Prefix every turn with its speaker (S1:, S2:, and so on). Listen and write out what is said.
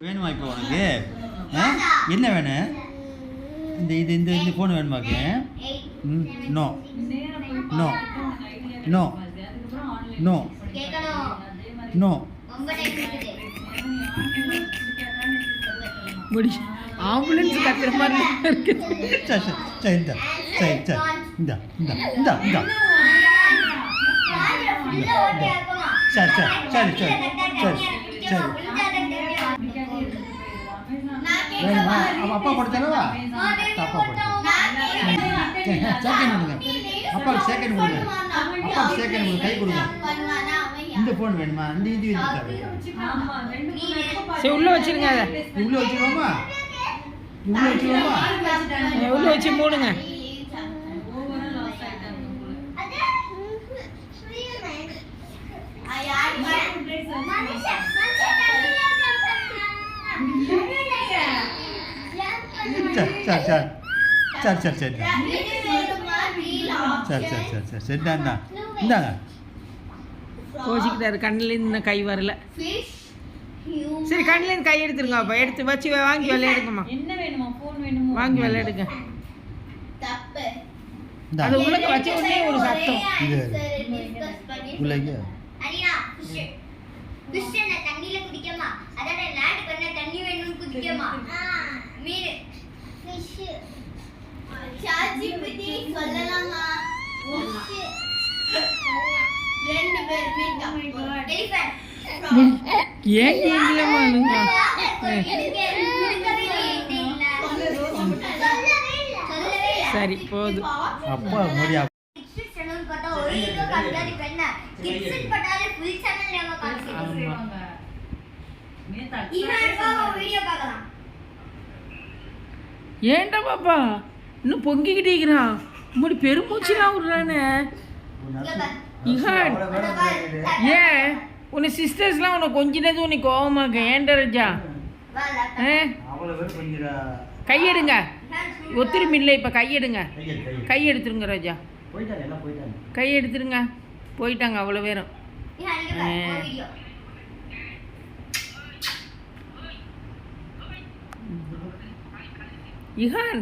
S1: வேணுமா இப்போ உனக்கு என்ன வேணும் இந்த இது இந்த இந்த ஃபோன் வேணுமாக்கு no no no no no
S2: முடி ஆம்புலன்ஸ் கத்துற மாதிரி இருக்குது.
S1: சரி சரி இந்த சரி சரி இந்த இந்த இந்த இந்த சரி சரி சரி சரி சரி வேணுமா அப்பா கொடுத்தனவா அப்பா கொடுத்தேன் செகண்ட் கொடுங்க அப்பாவுக்கு செகண்ட் கொடுங்க அப்பாவுக்கு செகண்ட் கொடுங்க கை கொடுங்க இந்த ஃபோன் வேணுமா இந்த இது
S2: சரி உள்ள வச்சிருங்க அதை
S1: உள்ள வச்சுருவோமா உள்ள வச்சுருவோமா
S2: உள்ள வச்சு மூடுங்க.
S1: சரி சரி சரி சரி சரி சரி சரி சரி சரி சரி இந்தாங்க இந்தாங்க
S2: கோச்சிக்கிட்டாரு கண்ணிலேருந்து இன்னும் கை வரல. சரி கண்ணிலேருந்து கை எடுத்துருங்க. அப்போ எடுத்து வச்சு வாங்கி விளையாடுங்கம்மா.
S3: என்ன வேணுமா ஃபோன் வேணுமா
S2: வாங்கி விளையாடுங்க. அது உள்ளக்க வச்ச உடனே ஒரு சத்தம்.
S1: உள்ளங்க
S4: கிறிஸ்டியன் தண்ணில குடிக்கமா அதோட லாட் பண்ண தண்ணி வேணும்னு குடிக்கமா மீன் ஃபிஷ் சாஜிபிடி சொல்லலாமா ரெண்டு பேர் மீன் எலிஃபண்ட்
S2: ஏன் நீங்களமா அழுங்க? சரி போதும்.
S1: அப்பா முடியா
S2: ஏன்டா பாப்பா இன்னும் பொங்கிக்கிட்டே இருக்கிறான். முடி பெருமூச்சுலாம் விடுறானே. இஹான் ஏன் உன்னை சிஸ்டர்ஸ்லாம் உன்னை கொஞ்சினது உன்னை கோவமாக்க ஏன்டா ராஜா? கையெடுங்க. ஒத்துருமி இல்லை இப்போ கையெடுங்க. கை எடுத்துருங்க ராஜா. கை எடுத்துருங்க. போயிட்டாங்க அவ்வளோ பேரும். இஹான்